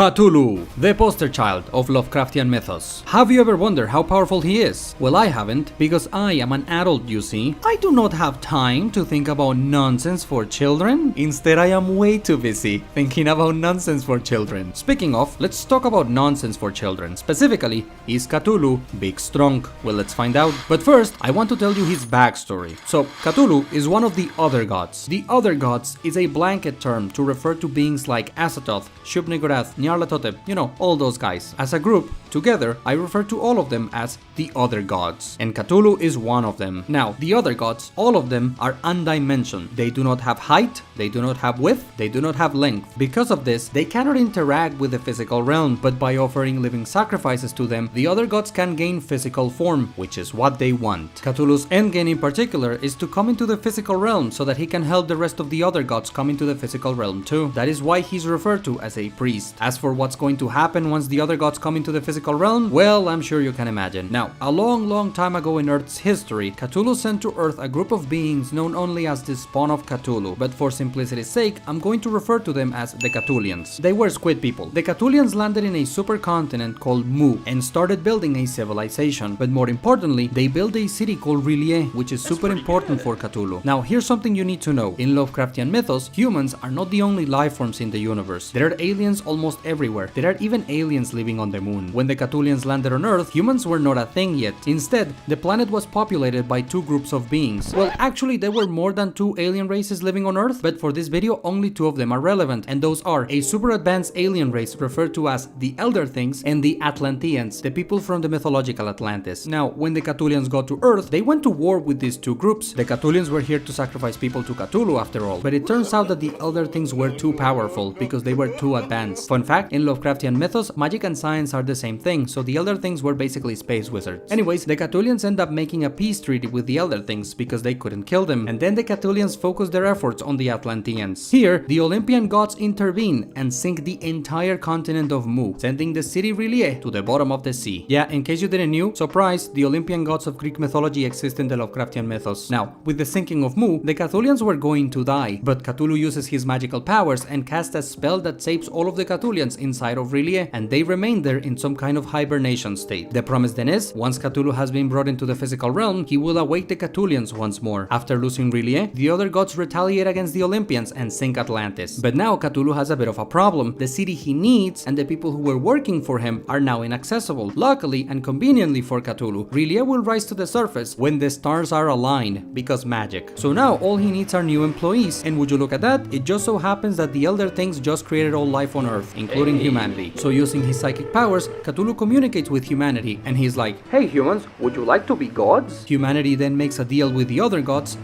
Cthulhu, the poster child of Lovecraftian mythos. Have you ever wondered how powerful he is? Well, I haven't, because I am an adult, you see. I do not have time to think about nonsense for children. Instead, I am way too busy thinking about nonsense for children. Speaking of, let's talk about nonsense for children. Specifically, is Cthulhu big Stronk? Well, let's find out. But first, I want to tell you his backstory. So, Cthulhu is one of the other gods. The other gods is a blanket term to refer to beings like Azathoth, Shub-Niggurath, Nyarlathotep, all those guys. As a group, together, I refer to all of them as the other gods. And Cthulhu is one of them. Now, the other gods, all of them are undimensioned. They do not have height, they do not have width, they do not have length. Because of this, they cannot interact with the physical realm, but by offering living sacrifices to them, the other gods can gain physical form, which is what they want. Cthulhu's endgame in particular is to come into the physical realm so that he can help the rest of the other gods come into the physical realm too. That is why he's referred to as a priest. As for what's going to happen once the other gods come into the physical realm, well, I'm sure you can imagine. Now, a long time ago in Earth's history, Cthulhu sent to Earth a group of beings known only as the spawn of Cthulhu, but for simplicity's sake, I'm going to refer to them as the Cthulhians. They were squid people. The Cthulhians landed in a supercontinent called Mu and started building a civilization, but more importantly, they built a city called R'lyeh, which is super important for Cthulhu. Now, here's something you need to know. In Lovecraftian mythos, humans are not the only life forms in the universe. There are aliens almost everywhere. There are even aliens living on the moon. When the Cthulhians landed on Earth, humans were not a thing yet. Instead, the planet was populated by two groups of beings. Well, actually, there were more than two alien races living on Earth, but for this video, only two of them are relevant, and those are a super advanced alien race referred to as the Elder Things and the Atlanteans, the people from the mythological Atlantis. Now, when the Cthulhians got to Earth, they went to war with these two groups. The Cthulhians were here to sacrifice people to Cthulhu after all, but it turns out that the Elder Things were too powerful because they were too advanced. Fun fact, in Lovecraftian mythos, magic and science are the same thing, so the Elder Things were basically space wizards. Anyways, the Cthulhians end up making a peace treaty with the Elder Things because they couldn't kill them, and then the Cthulhians focused their efforts on the Atlanteans. Here, the Olympian gods intervene and sink the entire continent of Mu, sending the city R'lyeh to the bottom of the sea. Yeah, in case you didn't know, surprise, the Olympian gods of Greek mythology exist in the Lovecraftian mythos. Now, with the sinking of Mu, the Cthulhians were going to die, but Cthulhu uses his magical powers and casts a spell that saves all of the Cthulhians inside of R'lyeh, and they remain there in some kind of hibernation state. The promise then is, once Cthulhu has been brought into the physical realm, he will awake the Cthulhians once more. After losing R'lyeh, the other gods retaliate against the Olympians and sink Atlantis. But now Cthulhu has a bit of a problem. The city he needs and the people who were working for him are now inaccessible. Luckily and conveniently for Cthulhu, R'lyeh will rise to the surface when the stars are aligned, because magic. So now all he needs are new employees, and would you look at that, it just so happens that the Elder Things just created all life on Earth, including humanity. So using his psychic powers, Cthulhu communicates with humanity, and he's like, "Hey humans, would you like to be gods?" Humanity then makes a deal with the other gods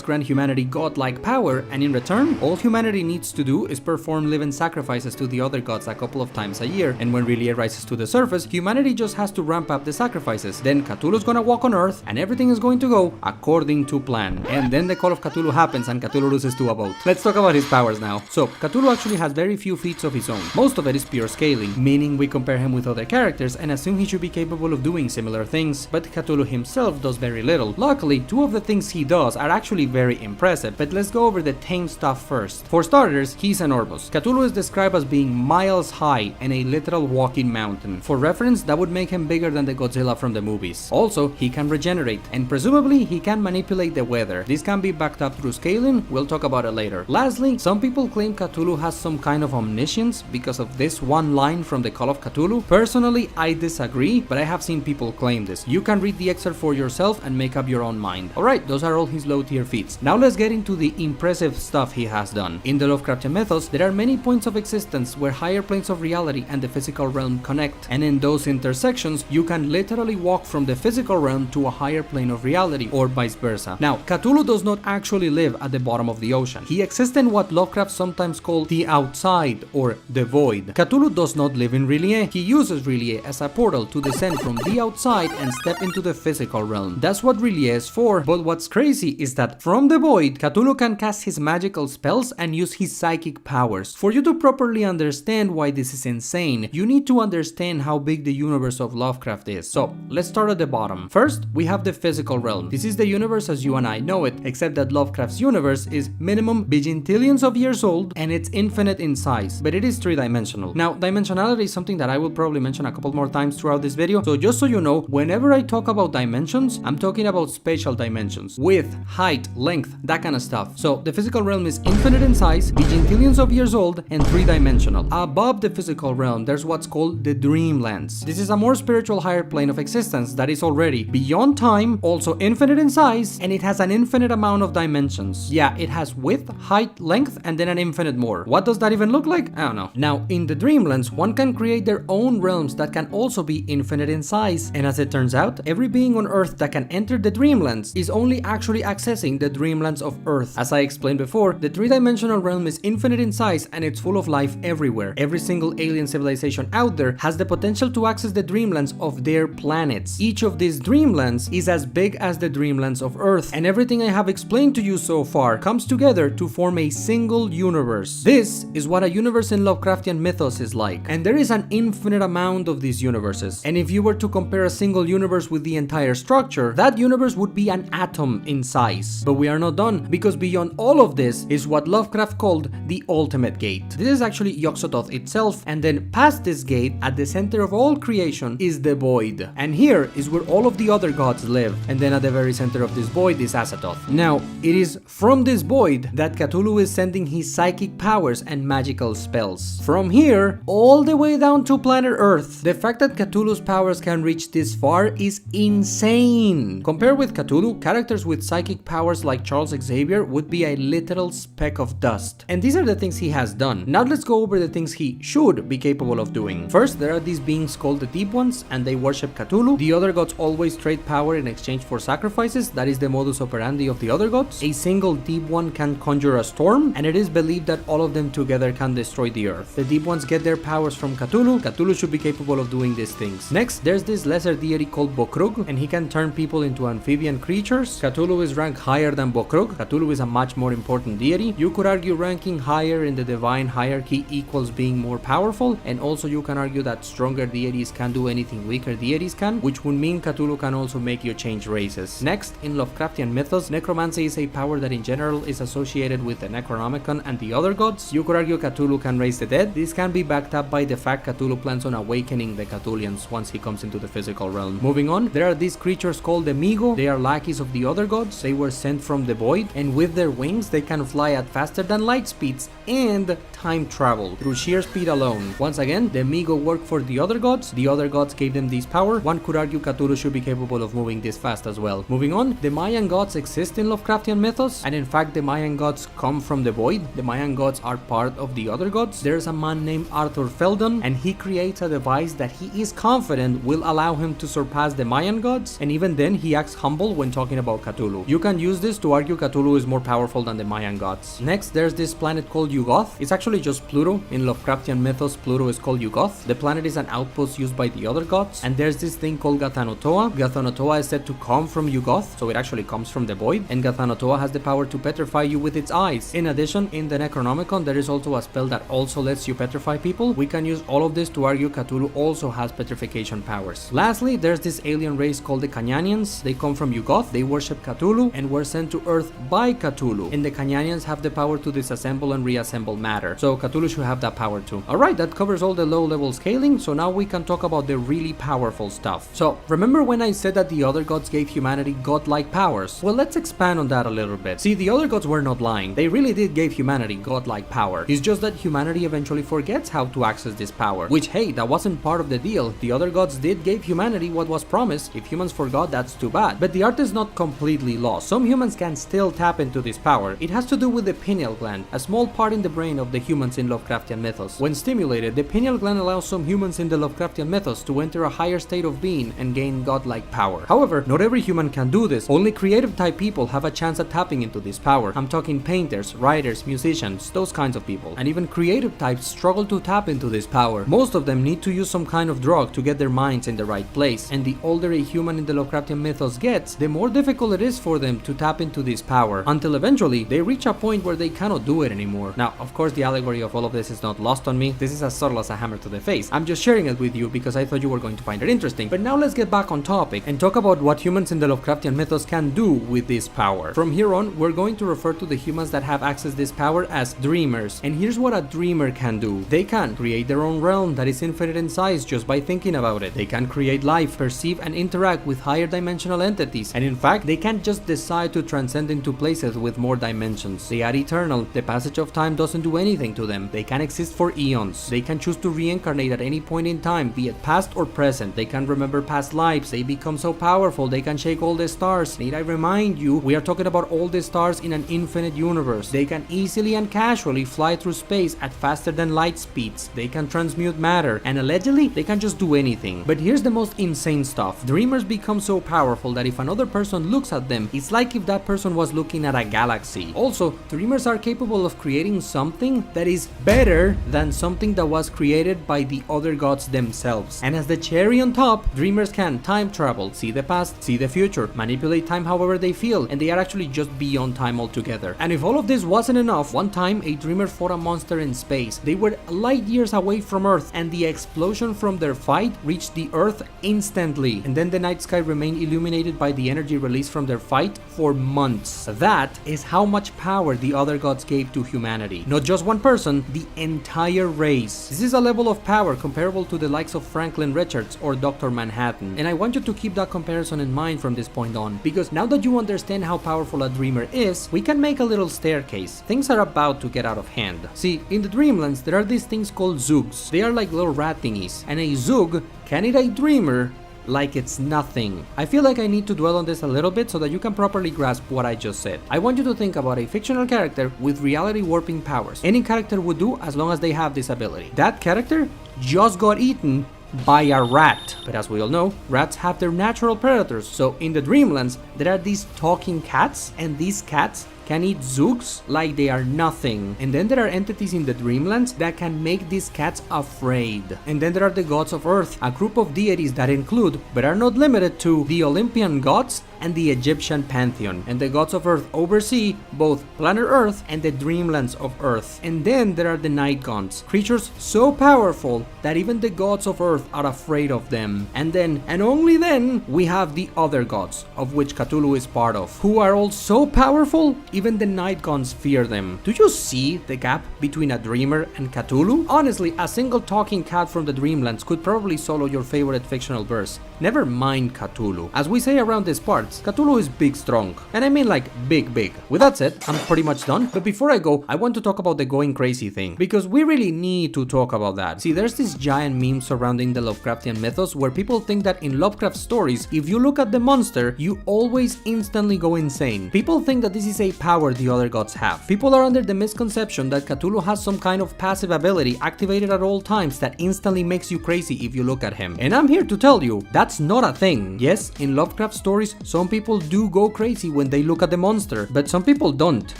grant humanity godlike power, and in return, all humanity needs to do is perform living sacrifices to the other gods a couple of times a year, and when R'lyeh rises to the surface, humanity just has to ramp up the sacrifices. Then Cthulhu's gonna walk on Earth, and everything is going to go according to plan. And then the Call of Cthulhu happens, and Cthulhu loses to a boat. Let's talk about his powers now. So, Cthulhu actually has very few feats of his own. Most of it is pure scaling, meaning we compare him with other characters and assume he should be capable of doing similar things, but Cthulhu himself does very little. Luckily, two of the things he does are actually very impressive, but let's go over the tame stuff first. For starters, he's enormous. Cthulhu is described as being miles high and a literal walking mountain. For reference, that would make him bigger than the Godzilla from the movies. Also, he can regenerate, and presumably he can manipulate the weather. This can be backed up through scaling, we'll talk about it later. Lastly, some people claim Cthulhu has some kind of omniscience because of this one line from the Call of Cthulhu. Personally, I disagree, but I have seen people claim this. You can read the excerpt for yourself and make up your own mind. Alright, those are all his low tier feats. Now let's get into the impressive stuff he has done. In the Lovecraftian mythos, there are many points of existence where higher planes of reality and the physical realm connect, and in those intersections, you can literally walk from the physical realm to a higher plane of reality, or vice versa. Now, Cthulhu does not actually live at the bottom of the ocean. He exists in what Lovecraft sometimes called the outside, or the void. Cthulhu does not live in R'lyeh. He uses R'lyeh as a portal to descend from the outside and step into the physical realm. That's what R'lyeh is for, but what's crazy is that from the void, Cthulhu can cast his magical spells and use his psychic powers. For you to properly understand why this is insane, you need to understand how big the universe of Lovecraft is. So, let's start at the bottom. First, we have the physical realm. This is the universe as you and I know it, except that Lovecraft's universe is minimum bajillions of years old and it's infinite in size, but it is 3-dimensional. dimensional. Now, dimensionality is something that I will probably mention a couple more times throughout this video, so just so you know, whenever I talk about dimensions, I'm talking about spatial dimensions. Width, height, length, that kind of stuff. So, the physical realm is infinite in size, bajillions of years old, and three-dimensional. Above the physical realm, there's what's called the dreamlands. This is a more spiritual higher plane of existence that is already beyond time, also infinite in size, and it has an infinite amount of dimensions. Yeah, it has width, height, length, and then an infinite more. What does that even look like? I don't know. Now, in the dreamlands, one can create their own realms that can also be infinite in size. And as it turns out, every being on Earth that can enter the dreamlands is only actually accessing the dreamlands of Earth. As I explained before, the three-dimensional realm is infinite in size and it's full of life everywhere. Every single alien civilization out there has the potential to access the dreamlands of their planets. Each of these dreamlands is as big as the dreamlands of Earth, and everything I have explained to you so far comes together to form a single universe. This is what a universe in Lovecraftian mythos is like, and there is an infinite amount of these universes. And if you were to compare a single universe with the entire structure, that universe would be an atom in size. But we are not done, because beyond all of this is what Lovecraft called the ultimate gate. This is actually Yog-Sothoth itself, and then past this gate, at the center of all creation, is the void. And here is where all of the other gods live, and then at the very center of this void is Azathoth. Now, it is from this void that Cthulhu is sending his psychic powers and magical spells. From here, all the way down to planet Earth. The fact that Cthulhu's powers can reach this far is insane. Compared with Cthulhu, characters with psychic powers like Charles Xavier would be a literal speck of dust. And these are the things he has done. Now let's go over the things he should be capable of doing. First, there are these beings called the Deep Ones, and they worship Cthulhu. The other gods always trade power in exchange for sacrifices. That is the modus operandi of the other gods. A single Deep One can conjure a storm, and it is believed that all of them together can destroy the Earth. The Deep Ones get their powers from Cthulhu. Cthulhu should be capable of doing these things. Next, there's this lesser deity called Bokrug, and he can turn people into amphibian creatures. Cthulhu is ranked higher than Bokrug. Cthulhu is a much more important deity. You could argue ranking higher in the divine hierarchy equals being more powerful, and also you can argue that stronger deities can do anything weaker deities can, which would mean Cthulhu can also make you change races. Next, in Lovecraftian mythos, necromancy is a power that in general is associated with the Necronomicon and the other gods. You could argue Cthulhu can raise the dead. This can be backed up by the fact Cthulhu plans on awakening the Cthulhians once he comes into the physical realm. Moving on, there are these creatures called the Migo. They are lackeys of the other gods. They were sent from the void, and with their wings they can fly at faster than light speeds and time travel through sheer speed alone. Once again, the Migo work for the other gods. The other gods gave them this power. One could argue Cthulhu should be capable of moving this fast as well. Moving on, the Mayan gods exist in Lovecraftian mythos, and in fact the Mayan gods come from the void. The Mayan gods are part of the other gods. There's a man named Arthur Feldon, and he creates a device that he is confident will allow him to surpass the Mayan gods, and even then he acts humble when talking about Cthulhu. You can use this to argue Cthulhu is more powerful than the Mayan gods. Next, there's this planet called Yugoth. It's actually just Pluto. In Lovecraftian mythos, Pluto is called Yugoth. The planet is an outpost used by the other gods, and there's this thing called Gathanotoa. Gathanotoa is said to come from Yugoth, so it actually comes from the void, and Gathanotoa has the power to petrify you with its eyes. In addition, in the Necronomicon, there is also a spell that also lets you petrify people. We can use all of this to argue Cthulhu also has petrification powers. Lastly, there's this alien race called the Kanyanians. They come from Yugoth. They worship Cthulhu and were sent to Earth by Cthulhu, and the Kanyanians have the power to disassemble and reassemble matter. So Cthulhu should have that power too. Alright, that covers all the low-level scaling, so now we can talk about the really powerful stuff. So, remember when I said that the other gods gave humanity godlike powers? Well, let's expand on that a little bit. See, the other gods were not lying. They really did give humanity godlike power. It's just that humanity eventually forgets how to access this power, which, hey, that wasn't part of the deal. The other gods did give humanity what was promised. If humans forgot, that's too bad. But the art is not completely lost. Some humans can still tap into this power. It has to do with the pineal gland, a small part in the brain of the humans in Lovecraftian mythos. When stimulated, the pineal gland allows some humans in the Lovecraftian mythos to enter a higher state of being and gain godlike power. However, not every human can do this. Only creative type people have a chance at tapping into this power. I'm talking painters, writers, musicians, those kinds of people. And even creative types struggle to tap into this power. Most of them need to use some kind of drug to get their minds in the right place. And the older a human in the Lovecraftian mythos gets, the more difficult it is for them to tap into this power, until eventually they reach a point where they cannot do it anymore. Now, of course, the allegory of all of this is not lost on me. This is as subtle as a hammer to the face. I'm just sharing it with you because I thought you were going to find it interesting. But now let's get back on topic and talk about what humans in the Lovecraftian mythos can do with this power. From here on, we're going to refer to the humans that have accessed this power as dreamers. And here's what a dreamer can can do. They can create their own realm that is infinite in size just by thinking about it. They can create life, perceive and interact with higher dimensional entities, and in fact, they can't just decide to transcend into places with more dimensions. They are eternal. The passage of time doesn't do anything to them. They can exist for eons. They can choose to reincarnate at any point in time, be it past or present. They can remember past lives. They become so powerful they can shake all the stars. Need I remind you, we are talking about all the stars in an infinite universe. They can easily and casually fly through space at faster than light speeds. They can transmute matter, and allegedly they can just do anything. But here's the most insane stuff. Dreamers become so powerful that if another person looks at them, it's like if that person was looking at a galaxy. Also, dreamers are capable of creating something that is better than something that was created by the other gods themselves. And as the cherry on top, dreamers can time travel, see the past, see the future, manipulate time however they feel, and they are actually just beyond time altogether. And if all of this wasn't enough, one time a dreamer fought a monster in space. They were light years away from Earth, and the explosion from their fight reached the Earth instantly. And then the night sky remained illuminated by the energy released from their fight for months. That is how much power the other gods gave to humanity. Not just one person, the entire race. This is a level of power comparable to the likes of Franklin Richards or Dr. Manhattan. And I want you to keep that comparison in mind from this point on, because now that you understand how powerful a dreamer is, we can make a little staircase. Things are about to get out of hand. See, in the Dreamlands, there are these things called zoogs. They are like little rat thingies, and a zoog can eat a dreamer like it's nothing. I feel like I need to dwell on this a little bit so that you can properly grasp what I just said. I want you to think about a fictional character with reality warping powers. Any character would do as long as they have this ability. That character just got eaten by a rat. But as we all know, rats have their natural predators. So in the Dreamlands, there are these talking cats, and these cats can eat zoogs like they are nothing. And then there are entities in the Dreamlands that can make these cats afraid. And then there are the gods of Earth, a group of deities that include, but are not limited to, the Olympian gods and the Egyptian pantheon. And the gods of Earth oversee both planet Earth and the Dreamlands of Earth. And then there are the night gods, creatures so powerful that even the gods of Earth are afraid of them. And then, and only then, we have the other gods, of which Cthulhu is part of, who are all so powerful, even the night gods fear them. Do you see the gap between a dreamer and Cthulhu? Honestly, a single talking cat from the Dreamlands could probably solo your favorite fictional verse. Never mind Cthulhu. As we say around these parts, Cthulhu is big Stronk. And I mean like big. With that said, I'm pretty much done. But before I go, I want to talk about the going crazy thing, because we really need to talk about that. See, there's this giant meme surrounding the Lovecraftian mythos where people think that in Lovecraft stories, if you look at the monster, you always instantly go insane. People think that this is a power the other gods have. People are under the misconception that Cthulhu has some kind of passive ability activated at all times that instantly makes you crazy if you look at him. And I'm here to tell you, that's not a thing. Yes, in Lovecraft stories, some people do go crazy when they look at the monster, but some people don't.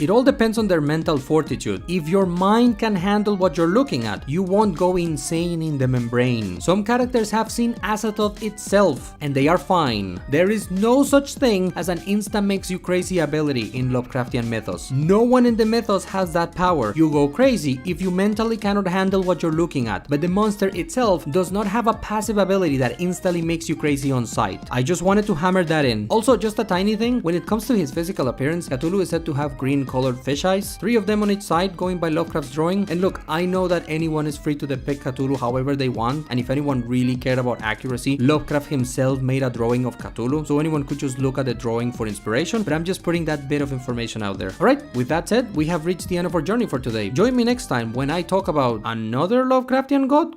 It all depends on their mental fortitude. If your mind can handle what you're looking at, you won't go insane in the membrane. Some characters have seen Azathoth itself, and they are fine. There is no such thing as an instant makes you crazy ability in Lovecraftian mythos. No one in the mythos has that power. You go crazy if you mentally cannot handle what you're looking at, but the monster itself does not have a passive ability that instantly makes you crazy on sight. I just wanted to hammer that in. Also, just a tiny thing, when it comes to his physical appearance, Cthulhu is said to have green colored fish eyes, 3 of them on each side going by Lovecraft's drawing. And look, I know that anyone is free to depict Cthulhu however they want, and if anyone really cared about accuracy, Lovecraft himself made a drawing of Cthulhu, so anyone could just look at the drawing for inspiration, but I'm just putting that bit of information out there. Alright, with that said, we have reached the end of our journey for today. Join me next time when I talk about another Lovecraftian god?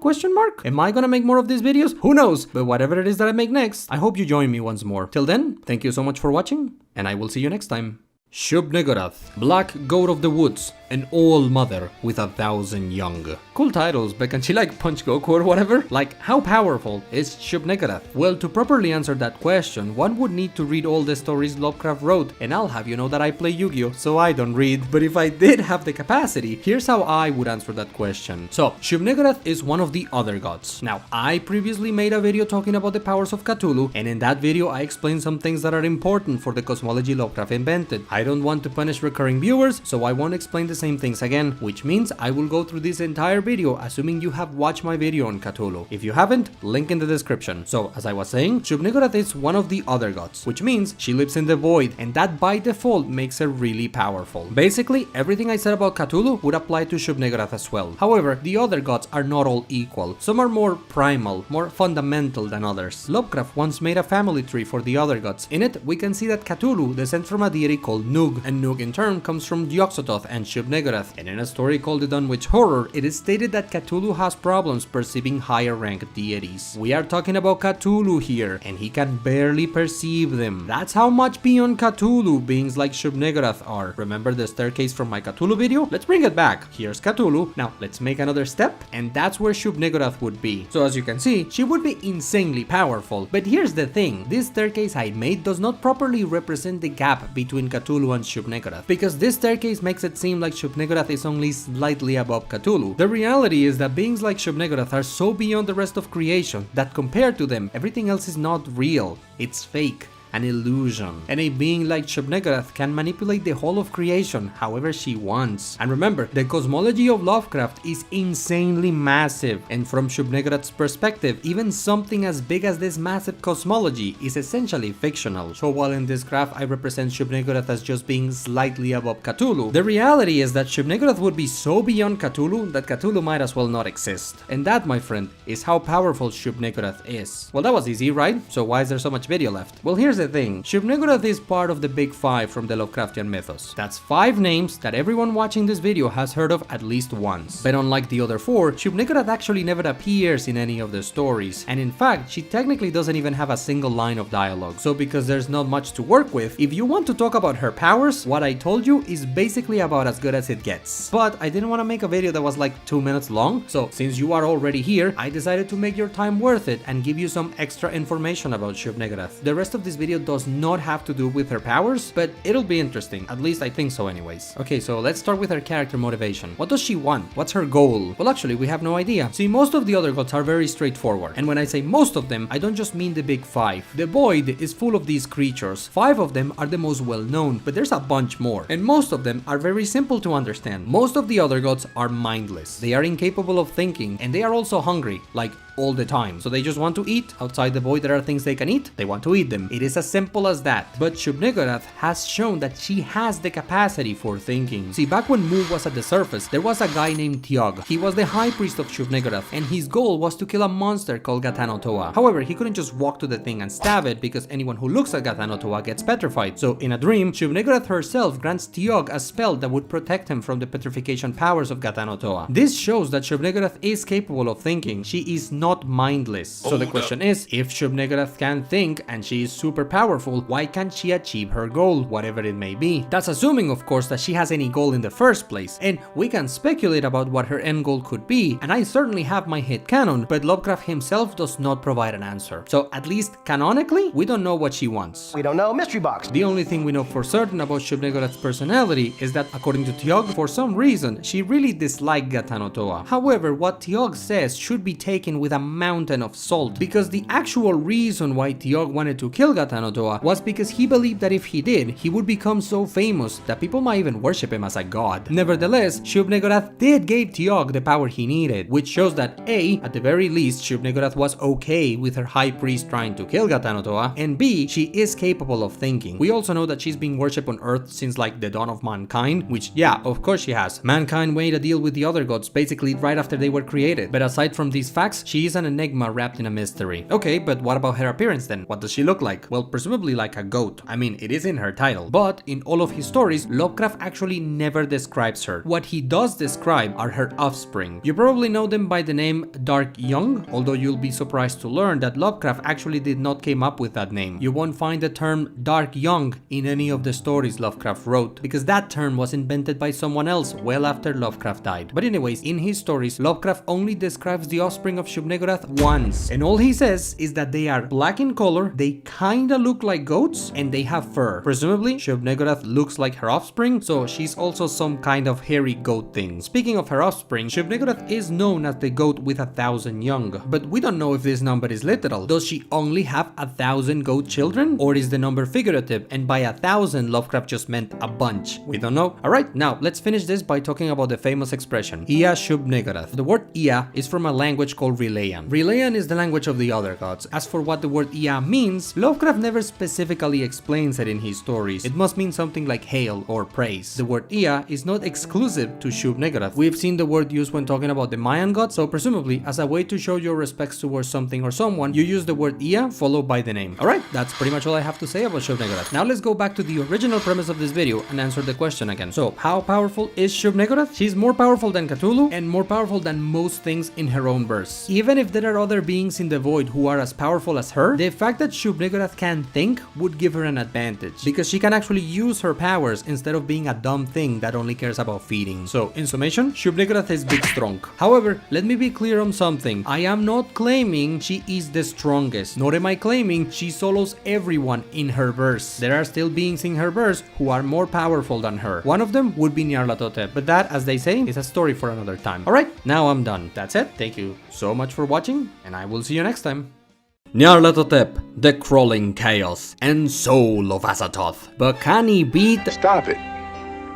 Am I gonna make more of these videos? Who knows? But whatever it is that I make next, I hope you join me once more. Till then, thank you so much for watching, and I will see you next time. Shub-Niggurath, Black Goat of the Woods, an old mother with 1,000 young. Cool titles, but can she like punch Goku or whatever? Like, how powerful is Shub-Niggurath? Well, to properly answer that question, one would need to read all the stories Lovecraft wrote, and I'll have you know that I play Yu-Gi-Oh, so I don't read. But if I did have the capacity, here's how I would answer that question. So, Shub-Niggurath is one of the other gods. Now, I previously made a video talking about the powers of Cthulhu, and in that video I explained some things that are important for the cosmology Lovecraft invented. I don't want to punish recurring viewers, so I won't explain the same things again, which means I will go through this entire video assuming you have watched my video on Cthulhu. If you haven't, link in the description. So, as I was saying, Shub-Niggurath is one of the other gods, which means she lives in the void, and that by default makes her really powerful. Basically, everything I said about Cthulhu would apply to Shub-Niggurath as well. However, the other gods are not all equal. Some are more primal, more fundamental than others. Lovecraft once made a family tree for the other gods. In it, we can see that Cthulhu descends from a deity called Nug, and Nug in turn comes from Yog-Sothoth and Shub-Niggurath. And in a story called The Dunwich Horror, it is stated that Cthulhu has problems perceiving higher ranked deities. We are talking about Cthulhu here, and he can barely perceive them. That's how much beyond Cthulhu beings like Shub-Niggurath are. Remember the staircase from my Cthulhu video? Let's bring it back. Here's Cthulhu. Now let's make another step, and that's where Shub-Niggurath would be. So as you can see, she would be insanely powerful. But here's the thing, this staircase I made does not properly represent the gap between Cthulhu and Shub-Niggurath, because this staircase makes it seem like Shub-Niggurath is only slightly above Cthulhu. The reality is that beings like Shub-Niggurath are so beyond the rest of creation that compared to them, everything else is not real. It's fake. An illusion. And a being like Shub-Niggurath can manipulate the whole of creation however she wants. And remember, the cosmology of Lovecraft is insanely massive, and from Shub-Niggurath's perspective, even something as big as this massive cosmology is essentially fictional. So while in this graph I represent Shub-Niggurath as just being slightly above Cthulhu, the reality is that Shub-Niggurath would be so beyond Cthulhu that Cthulhu might as well not exist. And that, my friend, is how powerful Shub-Niggurath is. Well, that was easy, right? So why is there so much video left? Well, here's the thing, Shub-Niggurath is part of the big five from the Lovecraftian mythos. That's 5 names that everyone watching this video has heard of at least once. But unlike the other 4, Shub-Niggurath actually never appears in any of the stories, and in fact, she technically doesn't even have a single line of dialogue. So because there's not much to work with, if you want to talk about her powers, what I told you is basically about as good as it gets. But I didn't want to make a video that was like 2 minutes long, so since you are already here, I decided to make your time worth it and give you some extra information about Shub-Niggurath. The rest of this video does not have to do with her powers, but it'll be interesting, at least I think so anyways. Okay, so let's start with her character motivation. What does she want? What's her goal? Well, actually, we have no idea. See, most of the other gods are very straightforward, and when I say most of them, I don't just mean the big 5. The void is full of these creatures. 5 of them are the most well known, but there's a bunch more, and most of them are very simple to understand. Most of the other gods are mindless. They are incapable of thinking, and they are also hungry, like all the time. So they just want to eat. Outside the void there are things they can eat, they want to eat them. It is as simple as that. But Shub-Niggurath has shown that she has the capacity for thinking. See, back when Mu was at the surface, there was a guy named Tiog. He was the high priest of Shub-Niggurath, and his goal was to kill a monster called Ghatanothoa. However, he couldn't just walk to the thing and stab it, because anyone who looks at Ghatanothoa gets petrified. So in a dream, Shub-Niggurath herself grants Tiog a spell that would protect him from the petrification powers of Ghatanothoa. This shows that Shub-Niggurath is capable of thinking. She is not mindless. So the question is, if Shub-Niggurath can think and she is super powerful, why can't she achieve her goal, whatever it may be? That's assuming, of course, that she has any goal in the first place, and we can speculate about what her end goal could be, and I certainly have my headcanon, but Lovecraft himself does not provide an answer. So at least canonically, we don't know what she wants. We don't know, mystery box. The only thing we know for certain about Shub-Niggurath's personality is that, according to Tiog, for some reason, she really disliked Ghatanothoa. However, what Tiog says should be taken with a mountain of salt, because the actual reason why Tiog wanted to kill Ghatanothoa was because he believed that if he did, he would become so famous that people might even worship him as a god. Nevertheless, Shub-Niggurath did give Tiog the power he needed, which shows that A, at the very least, Shub-Niggurath was okay with her high priest trying to kill Ghatanothoa, and B, she is capable of thinking. We also know that she's been worshipped on Earth since like the dawn of mankind, which yeah, of course she has. Mankind made a deal with the other gods basically right after they were created, but aside from these facts, she is an enigma wrapped in a mystery. Okay, but what about her appearance then? What does she look like? Well, presumably like a goat. I mean, it is in her title, but in all of his stories, Lovecraft actually never describes her. What he does describe are her offspring. You probably know them by the name Dark Young, although you'll be surprised to learn that Lovecraft actually did not come up with that name. You won't find the term Dark Young in any of the stories Lovecraft wrote, because that term was invented by someone else well after Lovecraft died. But anyways, in his stories, Lovecraft only describes the offspring of Shub-Niggurath Shub-Niggurath once, and all he says is that they are black in color, they kinda look like goats, and they have fur. Presumably, Shub-Niggurath looks like her offspring, so she's also some kind of hairy goat thing. Speaking of her offspring, Shub-Niggurath is known as the goat with 1,000 young, but we don't know if this number is literal. Does she only have 1,000 goat children? Or is the number figurative, and by 1,000 Lovecraft just meant a bunch? We don't know. Alright, now let's finish this by talking about the famous expression, Ia Shub-Niggurath. The word Ia is from a language called Relayan. Relayan is the language of the other gods. As for what the word Ia means, Lovecraft never specifically explains it in his stories. It must mean something like hail or praise. The word Ia is not exclusive to Shub-Niggurath. We've seen the word used when talking about the Mayan gods, so presumably, as a way to show your respects towards something or someone, you use the word Ia followed by the name. Alright, that's pretty much all I have to say about Shub-Niggurath. Now let's go back to the original premise of this video and answer the question again. So, how powerful is Shub-Niggurath? She's more powerful than Cthulhu and more powerful than most things in her own verse. Even if there are other beings in the void who are as powerful as her, the fact that Shub-Niggurath can think would give her an advantage, because she can actually use her powers instead of being a dumb thing that only cares about feeding. So, in summation, Shub-Niggurath is big Stronk. However, let me be clear on something. I am not claiming she is the strongest, nor am I claiming she solos everyone in her verse. There are still beings in her verse who are more powerful than her. One of them would be Nyarlathotep, but that, as they say, is a story for another time. Alright, now I'm done. That's it. Thank you so much for watching, and I will see you next time. Nyarlathotep, the crawling chaos and soul of Azathoth. But can he beat... Stop it.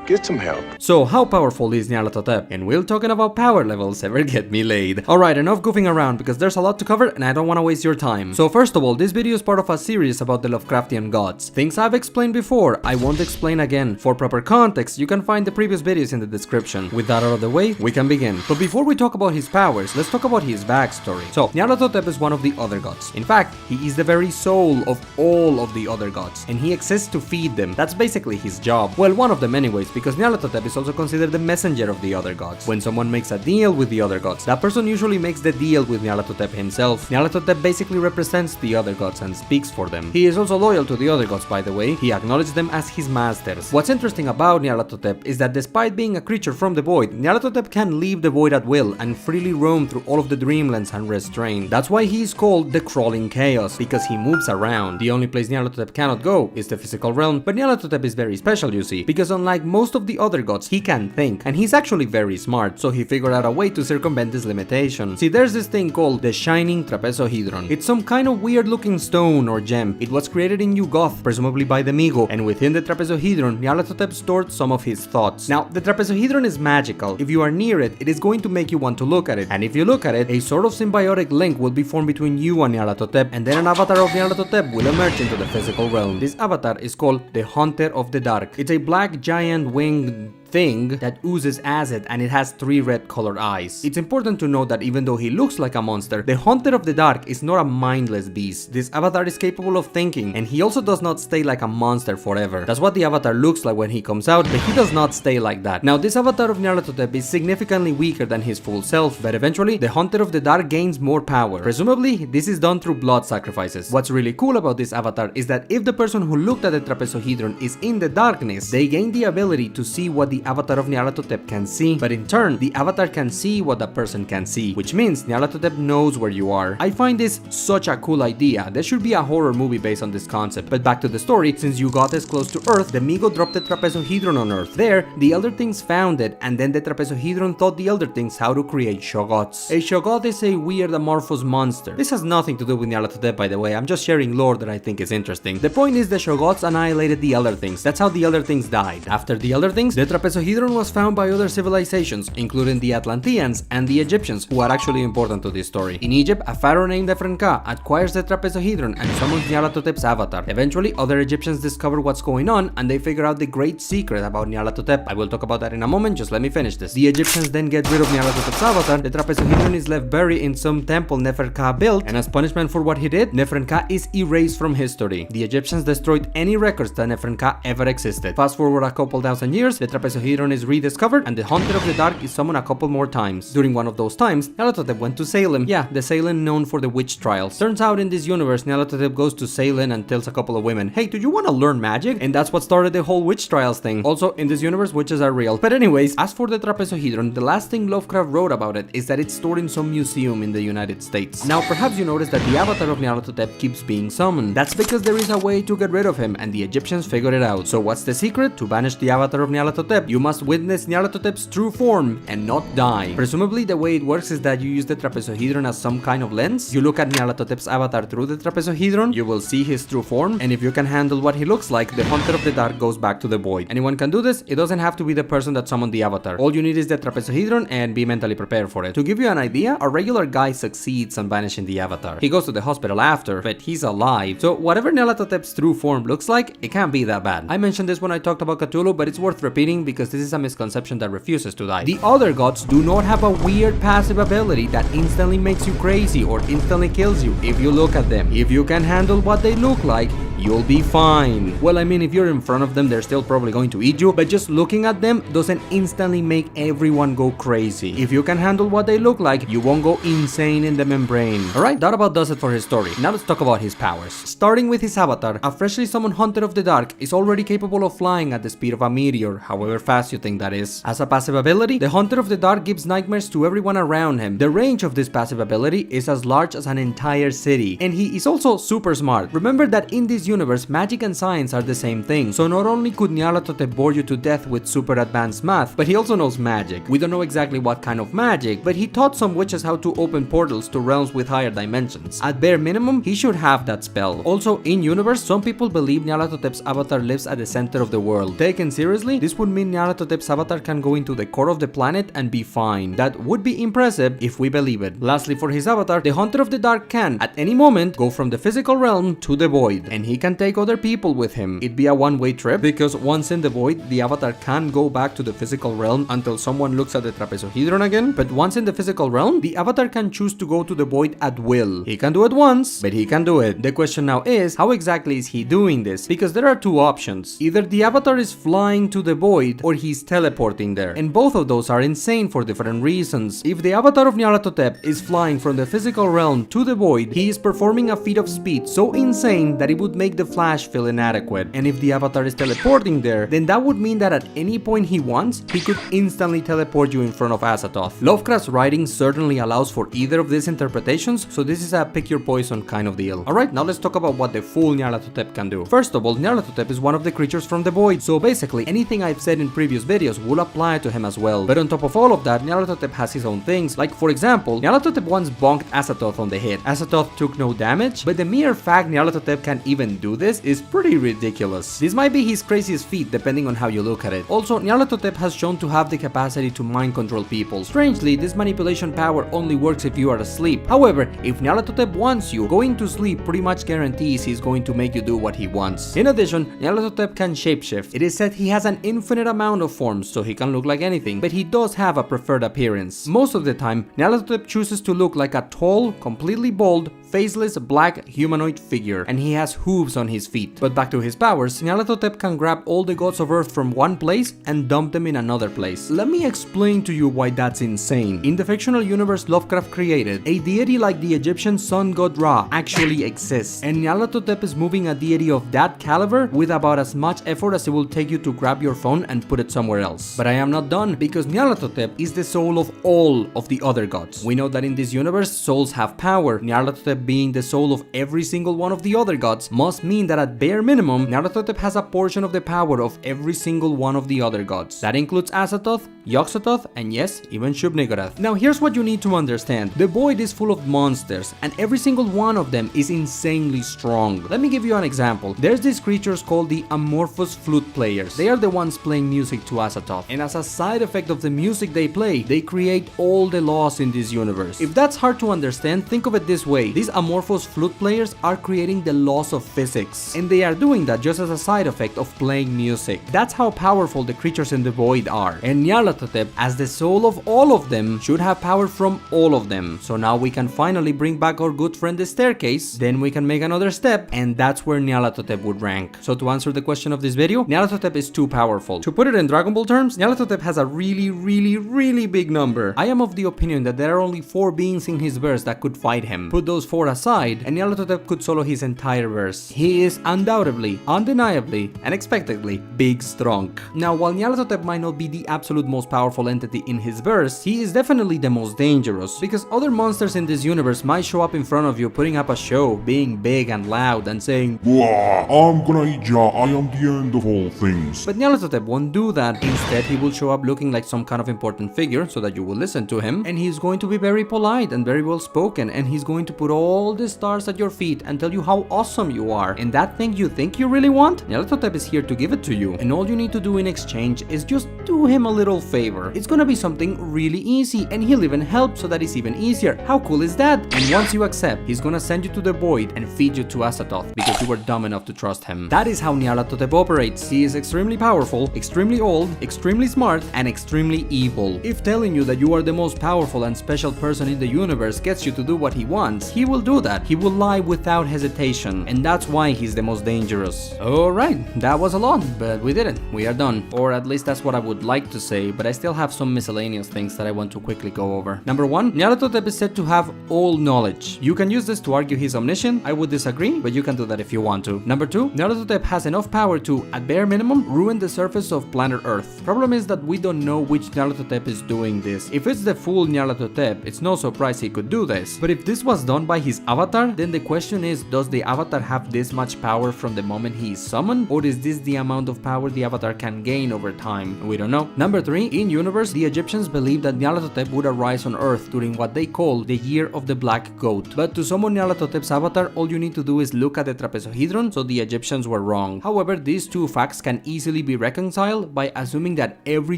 Get some help. So, how powerful is Nyarlathotep? And will talking about power levels ever get me laid? Alright, enough goofing around because there's a lot to cover and I don't want to waste your time. So first of all, this video is part of a series about the Lovecraftian gods. Things I've explained before, I won't explain again. For proper context, you can find the previous videos in the description. With that out of the way, we can begin. But before we talk about his powers, let's talk about his backstory. So, Nyarlathotep is one of the other gods. In fact, he is the very soul of all of the other gods, and he exists to feed them. That's basically his job. Well, one of them anyways, because Nyarlathotep is also considered the messenger of the other gods. When someone makes a deal with the other gods, that person usually makes the deal with Nyarlathotep himself. Nyarlathotep basically represents the other gods and speaks for them. He is also loyal to the other gods, by the way. He acknowledges them as his masters. What's interesting about Nyarlathotep is that despite being a creature from the void, Nyarlathotep can leave the void at will and freely roam through all of the dreamlands unrestrained. That's why he is called the crawling chaos, because he moves around. The only place Nyarlathotep cannot go is the physical realm, but Nyarlathotep is very special, you see, because unlike most of the other gods, he can think, and he's actually very smart, so he figured out a way to circumvent this limitation. See, there's this thing called the Shining Trapezohedron. It's some kind of weird looking stone or gem. It was created in Yugoth, presumably by the Migo, and within the trapezohedron, Nyarlathotep stored some of his thoughts. Now, the trapezohedron is magical. If you are near it, it is going to make you want to look at it, and if you look at it, a sort of symbiotic link will be formed between you and Nyarlathotep, and then an avatar of Nyarlathotep will emerge into the physical realm. This avatar is called the Haunter of the Dark. It's a black giant winged thing that oozes acid, and it has 3 red colored eyes. It's important to note that even though he looks like a monster, the Haunter of the Dark is not a mindless beast. This avatar is capable of thinking, and he also does not stay like a monster forever. That's what the avatar looks like when he comes out, but he does not stay like that. Now, this avatar of Nyarlathotep is significantly weaker than his full self, but eventually the Haunter of the Dark gains more power. Presumably, this is done through blood sacrifices. What's really cool about this avatar is that if the person who looked at the trapezohedron is in the darkness, they gain the ability to see what the avatar of Nyarlathotep can see, but in turn, the avatar can see what the person can see, which means Nyarlathotep knows where you are. I find this such a cool idea. There should be a horror movie based on this concept. But back to the story, since Yugoth is close to Earth, the Migo dropped the trapezohedron on Earth. There, the Elder Things found it, and then the trapezohedron taught the Elder Things how to create Shoggoths. A Shoggoth is a weird amorphous monster. This has nothing to do with Nyarlathotep, by the way. I'm just sharing lore that I think is interesting. The point is the Shoggoths annihilated the Elder Things. That's how the Elder Things died. After the Elder Things, the trapezohedron was found by other civilizations, including the Atlanteans and the Egyptians, who are actually important to this story. In Egypt, a pharaoh named Neferka acquires the trapezohedron and summons Nyarlathotep's avatar. Eventually, other Egyptians discover what's going on, and they figure out the great secret about Nyarlathotep. I will talk about that in a moment, just let me finish this. The Egyptians then get rid of Nyarlathotep's avatar. The trapezohedron is left buried in some temple Neferka built, and as punishment for what he did, Neferka is erased from history. The Egyptians destroyed any records that Neferka ever existed. Fast forward a couple thousand years, the trapezohedron trapezohedron is rediscovered and the Hunter of the Dark is summoned a couple more times. During one of those times, Nyarlathotep went to Salem. Yeah, the Salem known for the witch trials. Turns out in this universe, Nyarlathotep goes to Salem and tells a couple of women, hey, do you want to learn magic? And that's what started the whole witch trials thing. Also, in this universe, witches are real. But anyways, as for the trapezohedron, the last thing Lovecraft wrote about it is that it's stored in some museum in the United States. Now, perhaps you noticed that the avatar of Nyarlathotep keeps being summoned. That's because there is a way to get rid of him, and the Egyptians figured it out. So what's the secret? To banish the avatar of Nyarlathotep, you must witness Nyarlathotep's true form and not die. Presumably, the way it works is that you use the trapezohedron as some kind of lens. You look at Nyarlathotep's avatar through the trapezohedron, you will see his true form, and if you can handle what he looks like, the Hunter of the Dark goes back to the void. Anyone can do this. It doesn't have to be the person that summoned the avatar. All you need is the trapezohedron and be mentally prepared for it. To give you an idea, a regular guy succeeds on banishing the avatar. He goes to the hospital after, but he's alive. So whatever Nyarlathotep's true form looks like, it can't be that bad. I mentioned this when I talked about Cthulhu, but it's worth repeating because this is a misconception that refuses to die. The other gods do not have a weird passive ability that instantly makes you crazy or instantly kills you if you look at them. If you can handle what they look like, you'll be fine. Well, I mean, if you're in front of them, they're still probably going to eat you, but just looking at them doesn't instantly make everyone go crazy. If you can handle what they look like, you won't go insane in the membrane. Alright, that about does it for his story. Now let's talk about his powers. Starting with his avatar, a freshly summoned Hunter of the Dark is already capable of flying at the speed of a meteor, however fast you think that is. As a passive ability, the Hunter of the Dark gives nightmares to everyone around him. The range of this passive ability is as large as an entire city, and he is also super smart. Remember that in this universe, magic and science are the same thing, so not only could Nyarlathotep bore you to death with super advanced math, but he also knows magic. We don't know exactly what kind of magic, but he taught some witches how to open portals to realms with higher dimensions. At bare minimum, he should have that spell. Also, in universe, some people believe Nyarlathotep's avatar lives at the center of the world. Taken seriously, this would mean Nyarlathotep's avatar can go into the core of the planet and be fine. That would be impressive if we believe it. Lastly, for his avatar, the Hunter of the Dark can, at any moment, go from the physical realm to the void, and he can take other people with him. It'd be a one-way trip because once in the void, the avatar can't go back to the physical realm until someone looks at the trapezohedron again. But once in the physical realm, the avatar can choose to go to the void at will. He can do it once, but he can do it. The question now is, how exactly is he doing this? Because there are two options. Either the avatar is flying to the void or he's teleporting there. And both of those are insane for different reasons. If the avatar of Nyarlathotep is flying from the physical realm to the void, he is performing a feat of speed so insane that it would make the Flash feel inadequate. And if the avatar is teleporting there, then that would mean that at any point he wants, he could instantly teleport you in front of Azathoth. Lovecraft's writing certainly allows for either of these interpretations, so this is a pick your poison kind of deal. Alright, now let's talk about what the full Nyarlathotep can do. First of all, Nyarlathotep is one of the creatures from the void, so basically anything I've said in previous videos will apply to him as well. But on top of all of that, Nyarlathotep has his own things, like for example, Nyarlathotep once bonked Azathoth on the head. Azathoth took no damage, but the mere fact Nyarlathotep can even do this is pretty ridiculous. This might be his craziest feat depending on how you look at it. Also, Nyarlathotep has shown to have the capacity to mind control people. Strangely, this manipulation power only works if you are asleep. However, if Nyarlathotep wants you, going to sleep pretty much guarantees he's going to make you do what he wants. In addition, Nyarlathotep can shapeshift. It is said he has an infinite amount of forms, so he can look like anything, but he does have a preferred appearance. Most of the time, Nyarlathotep chooses to look like a tall, completely bald, faceless black humanoid figure, and he has hooves on his feet. But back to his powers, Nyarlathotep can grab all the gods of Earth from one place and dump them in another place. Let me explain to you why that's insane. In the fictional universe Lovecraft created, a deity like the Egyptian sun god Ra actually exists, and Nyarlathotep is moving a deity of that caliber with about as much effort as it will take you to grab your phone and put it somewhere else. But I am not done, because Nyarlathotep is the soul of all of the other gods. We know that in this universe, souls have power. Nyarlathotep being the soul of every single one of the other gods must mean that at bare minimum, Nyarlathotep has a portion of the power of every single one of the other gods. That includes Azathoth, Yog-Sothoth, and yes, even Shub-Niggurath. Now here's what you need to understand. The void is full of monsters, and every single one of them is insanely strong. Let me give you an example. There's these creatures called the amorphous flute players. They are the ones playing music to Azathoth, and as a side effect of the music they play, they create all the laws in this universe. If that's hard to understand, think of it this way. These These amorphous flute players are creating the laws of physics, and they are doing that just as a side effect of playing music. That's how powerful the creatures in the void are, and Nyarlathotep, as the soul of all of them, should have power from all of them. So now we can finally bring back our good friend the staircase, then we can make another step, and that's where Nyarlathotep would rank. So to answer the question of this video, Nyarlathotep is too powerful. To put it in Dragon Ball terms, Nyarlathotep has a really big number. I am of the opinion that there are only 4 beings in his verse that could fight him. Put those 4 aside, and Nyarlathotep could solo his entire verse. He is undoubtedly, undeniably, and expectedly Big Stronk. Now, while Nyarlathotep might not be the absolute most powerful entity in his verse, he is definitely the most dangerous, because other monsters in this universe might show up in front of you putting up a show, being big and loud and saying, "Blah, I'm gonna eat ya, I am the end of all things." But Nyarlathotep won't do that. Instead, he will show up looking like some kind of important figure so that you will listen to him, and he's going to be very polite and very well spoken, and he's going to put all the stars at your feet and tell you how awesome you are, and that thing you think you really want, Nyarlathotep is here to give it to you, and all you need to do in exchange is just do him a little favor. It's gonna be something really easy, and he'll even help so that it's even easier. How cool is that? And once you accept, he's gonna send you to the void and feed you to Azathoth because you were dumb enough to trust him. That is how Nyarlathotep operates. He is extremely powerful, extremely old, extremely smart, and extremely evil. If telling you that you are the most powerful and special person in the universe gets you to do what he wants, he will do that. He will lie without hesitation, and that's why he's the most dangerous. Alright, that was a lot, but we did it. We are done. Or at least that's what I would like to say, but I still have some miscellaneous things that I want to quickly go over. Number 1, Nyarlathotep is said to have all knowledge. You can use this to argue he's omniscient. I would disagree, but you can do that if you want to. Number 2, Nyarlathotep has enough power to, at bare minimum, ruin the surface of planet Earth. Problem is that we don't know which Nyarlathotep is doing this. If it's the full Nyarlathotep, it's no surprise he could do this. But if this was done by his avatar, then the question is, does the avatar have this much power from the moment he is summoned, or is this the amount of power the avatar can gain over time? We don't know. Number 3, in universe, the Egyptians believed that Nyarlathotep would arise on Earth during what they call the Year of the Black Goat. But to summon Nyarlathotep's avatar, all you need to do is look at the trapezohedron, so the Egyptians were wrong. However, these two facts can easily be reconciled by assuming that every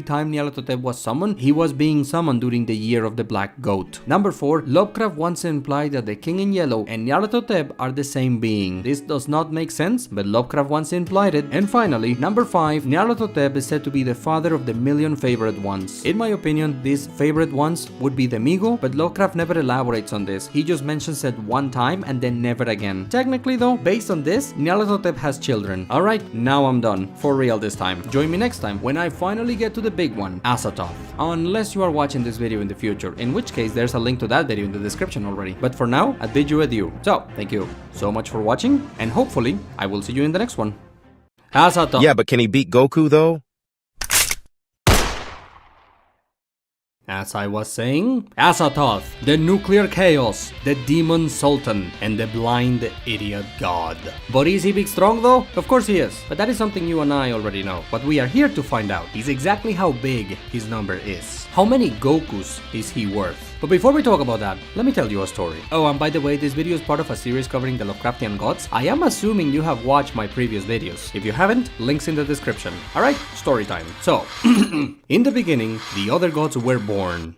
time Nyarlathotep was summoned, he was being summoned during the Year of the Black Goat. Number 4, Lovecraft once implied that the King in Yellow and Nyarlathotep are the same being. This does not make sense, but Lovecraft once implied it. And finally, number 5, Nyarlathotep is said to be the father of the million favorite ones. In my opinion, these favorite ones would be the Migo, but Lovecraft never elaborates on this. He just mentions it one time and then never again. Technically though, based on this, Nyarlathotep has children. Alright, now I'm done. For real this time. Join me next time when I finally get to the big one, Azathoth. Unless you are watching this video in the future, in which case there's a link to that video in the description already. But for now, I bid you adieu. So, thank you so much for watching, and hopefully, I will see you in the next one. Azathoth. Yeah, but can he beat Goku though? As I was saying, Azathoth, the nuclear chaos, the demon sultan, and the blind idiot god. But is he big strong though? Of course he is, but that is something you and I already know. What we are here to find out is exactly how big his number is. How many Gokus is he worth? But before we talk about that, let me tell you a story. Oh, and by the way, this video is part of a series covering the Lovecraftian gods. I am assuming you have watched my previous videos. If you haven't, links in the description. Alright, story time. So, in the beginning, the other gods were born.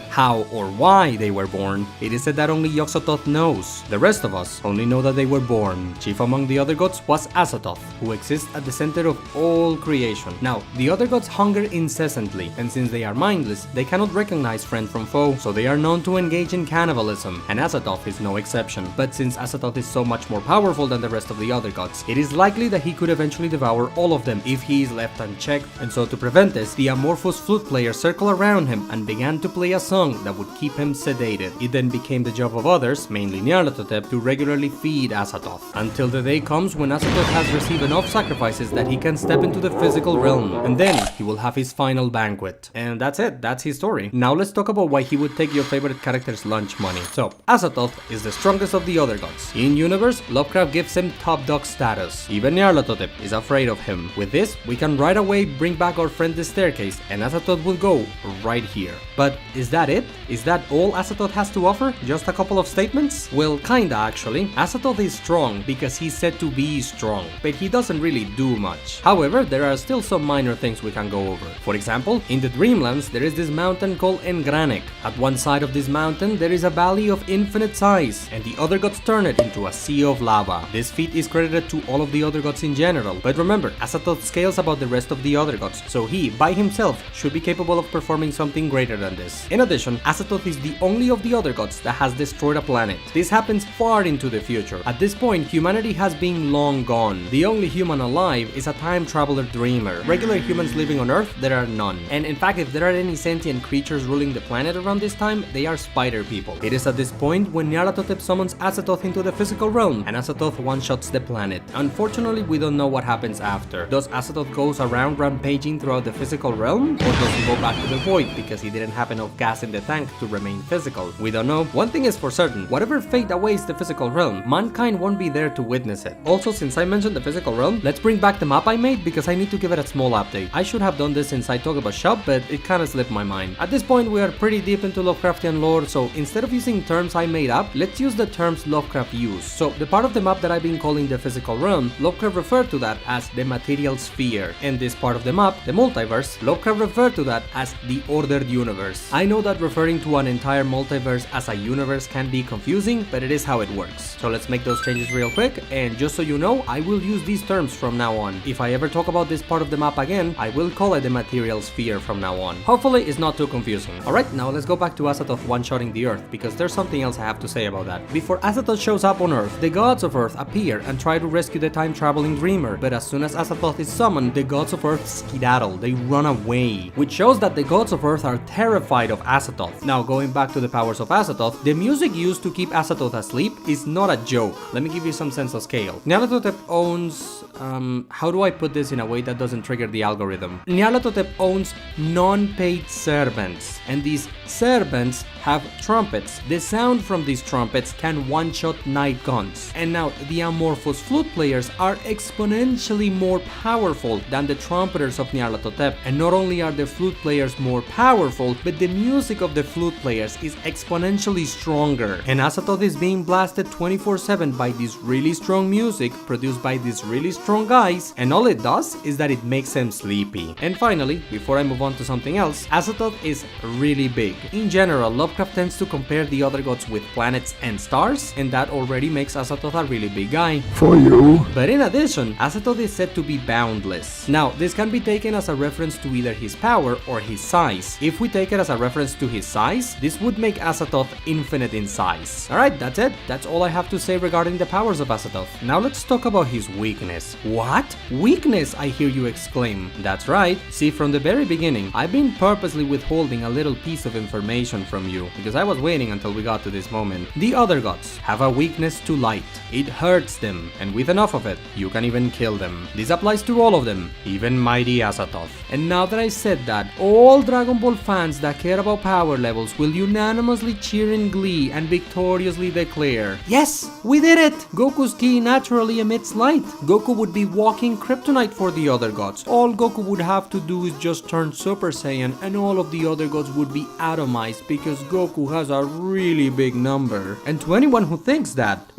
How or why they were born, it is said that only Yog-Sothoth knows. The rest of us only know that they were born. Chief among the other gods was Azathoth, who exists at the center of all creation. Now, the other gods hunger incessantly, and since they are mindless, they cannot recognize friend from foe, so they are known to engage in cannibalism, and Azathoth is no exception. But since Azathoth is so much more powerful than the rest of the other gods, it is likely that he could eventually devour all of them if he is left unchecked, and so to prevent this, the amorphous flute players circled around him and began to play a song that would keep him sedated. It then became the job of others, mainly Nyarlathotep, to regularly feed Azathoth, until the day comes when Azathoth has received enough sacrifices that he can step into the physical realm, and then he will have his final banquet. And that's it, that's his story. Now let's talk about why he would take your favorite character's lunch money. So, Azathoth is the strongest of the other gods. In universe, Lovecraft gives him top dog status. Even Nyarlathotep is afraid of him. With this, we can right away bring back our friend the staircase, and Azathoth will go right here. But is that it? it? Is that all Azathoth has to offer? Just a couple of statements? Well, kinda actually. Azathoth is strong because he's said to be strong, but he doesn't really do much. However, there are still some minor things we can go over. For example, in the Dreamlands, there is this mountain called Engranek. At one side of this mountain, there is a valley of infinite size, and the other gods turn it into a sea of lava. This feat is credited to all of the other gods in general, but remember, Azathoth scales above the rest of the other gods, so he, by himself, should be capable of performing something greater than this. In addition, Azathoth is the only of the other gods that has destroyed a planet. This happens far into the future. At this point, humanity has been long gone. The only human alive is a time traveler dreamer. Regular humans living on Earth, there are none. And in fact, if there are any sentient creatures ruling the planet around this time, they are spider people. It is at this point when Nyarlathotep summons Azathoth into the physical realm, and Azathoth one-shots the planet. Unfortunately, we don't know what happens after. Does Azathoth goes around rampaging throughout the physical realm, or does he go back to the void because he didn't have enough gas in the tank to remain physical? We don't know. One thing is for certain, whatever fate awaits the physical realm, mankind won't be there to witness it. Also, since I mentioned the physical realm, let's bring back the map I made because I need to give it a small update. I should have done this since I talked about shop, but it kinda slipped my mind. At this point, we are pretty deep into Lovecraftian lore, so instead of using terms I made up, let's use the terms Lovecraft used. So, the part of the map that I've been calling the physical realm, Lovecraft referred to that as the material sphere. And this part of the map, the multiverse, Lovecraft referred to that as the ordered universe. I know that referring to an entire multiverse as a universe can be confusing, but it is how it works. So let's make those changes real quick, and just so you know, I will use these terms from now on. If I ever talk about this part of the map again, I will call it the material sphere from now on. Hopefully it's not too confusing. Alright, now let's go back to Azathoth one-shotting the Earth, because there's something else I have to say about that. Before Azathoth shows up on Earth, the gods of Earth appear and try to rescue the time-traveling dreamer, but as soon as Azathoth is summoned, the gods of Earth skedaddle, they run away, which shows that the gods of Earth are terrified of Azathoth. Now, going back to the powers of Azathoth, the music used to keep Azathoth asleep is not a joke. Let me give you some sense of scale. Nyarlathotep owns... how do I put this in a way that doesn't trigger the algorithm? Nyarlathotep owns non-paid servants, and these servants have trumpets. The sound from these trumpets can one-shot night guns. And now, the amorphous flute players are exponentially more powerful than the trumpeters of Nyarlathotep. And not only are the flute players more powerful, but the music of the flute players is exponentially stronger. And Azathoth is being blasted 24/7 by this really strong music produced by these really strong guys, and all it does is that it makes them sleepy. And finally, before I move on to something else, Azathoth is really big. In general, Lovecraft tends to compare the other gods with planets and stars, and that already makes Azathoth a really big guy. For you. But in addition, Azathoth is said to be boundless. Now, this can be taken as a reference to either his power or his size. If we take it as a reference to his size, this would make Azathoth infinite in size. Alright, that's it. That's all I have to say regarding the powers of Azathoth. Now let's talk about his weakness. What? Weakness, I hear you exclaim. That's right. See, from the very beginning, I've been purposely withholding a little piece of information from you, because I was waiting until we got to this moment. The other gods have a weakness to light. It hurts them, and with enough of it, you can even kill them. This applies to all of them, even mighty Azathoth. And now that I said that, all Dragon Ball fans that care about power levels will unanimously cheer in glee and victoriously declare, yes, we did it! Goku's ki naturally emits light. Goku would be walking kryptonite for the other gods. All Goku would have to do is just turn Super Saiyan, and all of the other gods would be atomized because Goku has a really big number. And to anyone who thinks that,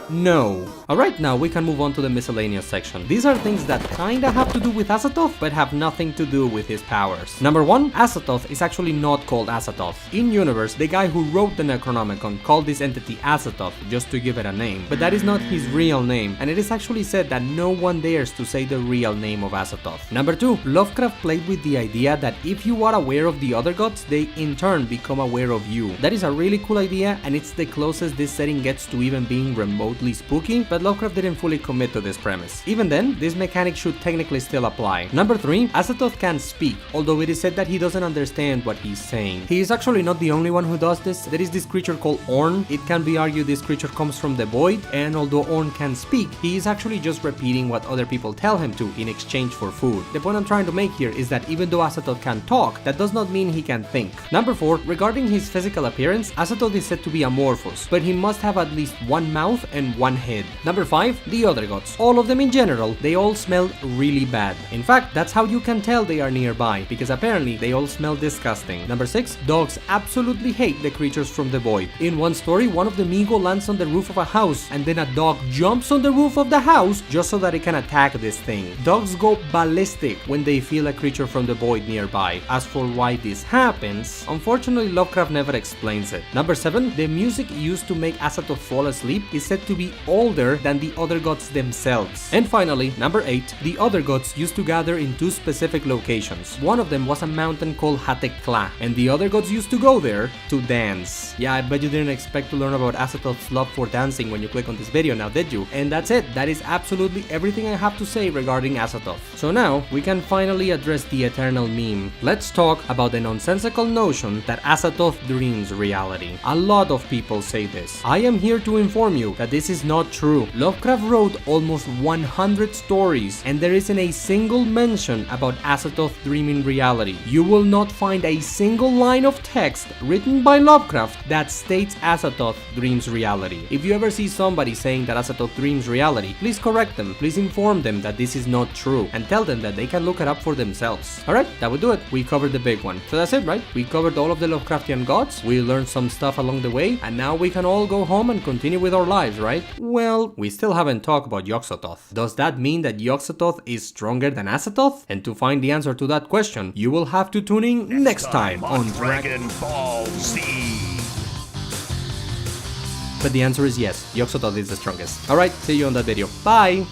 no. Alright, now we can move on to the miscellaneous section. These are things that kinda have to do with Azathoth, but have nothing to do with his powers. Number 1, Azathoth is actually not called Azathoth. In universe, the guy who wrote the Necronomicon called this entity Azathoth just to give it a name, but that is not his real name, and it is actually said that no one dares to say the real name of Azathoth. Number 2, Lovecraft played with the idea that if you are aware of the other gods, they in turn become aware of you. That is a really cool idea, and it's the closest this setting gets to even being remotely spooky, but Lovecraft didn't fully commit to this premise. Even then, this mechanic should technically still apply. Number 3, Azathoth can speak, although it is said that he doesn't understand what he's saying. He is actually not the only one who does this. There is this creature called Orn. It can be argued this creature comes from the void, and although Orn can speak, he is actually just repeating what other people tell him to in exchange for food. The point I'm trying to make here is that even though Azathoth can talk, that does not mean he can think. Number 4, regarding his physical appearance, Azathoth is said to be amorphous, but he must have at least one mouth and one head. Number 5, the other gods. All of them in general, they all smell really bad. In fact, that's how you can tell they are nearby, because apparently they all smell disgusting. Number 6, dogs absolutely hate the creatures from the void. In one story, one of the Migo lands on the roof of a house, and then a dog jumps on the roof of the house just so that it can attack this thing. Dogs go ballistic when they feel a creature from the void nearby. As for why this happens, unfortunately Lovecraft never explains it. Number 7, the music used to make Azathoth fall asleep is said to be older than the other gods themselves. And finally, number 8, the other gods used to gather in 2 specific locations. One of them was a mountain called Hatekla, and the other gods used to go there to dance. Yeah, I bet you didn't expect to learn about Azathoth's love for dancing when you click on this video now, did you? And that's it. That is absolutely everything I have to say regarding Azathoth. So now, we can finally address the eternal meme. Let's talk about the nonsensical notion that Azathoth dreams reality. A lot of people say this. I am here to inform you that this is not true. Lovecraft wrote almost 100 stories, and there isn't a single mention about Azathoth dreaming reality. You will not find a single line of text written by Lovecraft that states Azathoth dreams reality. If you ever see somebody saying that Azathoth dreams reality, please correct them. Please inform them that this is not true, and tell them that they can look it up for themselves. Alright, that would do it. We covered the big one. So that's it, right? We covered all of the Lovecraftian gods, we learned some stuff along the way, and now we can all go home and continue with our lives, right? Well, we still haven't talked about Yog-Sothoth. Does that mean that Yog-Sothoth is stronger than Azathoth? And to find the answer to that question, you will have to tune in next time on Dragon Ball Z. But the answer is yes, Yog-Sothoth is the strongest. Alright, see you on that video. Bye!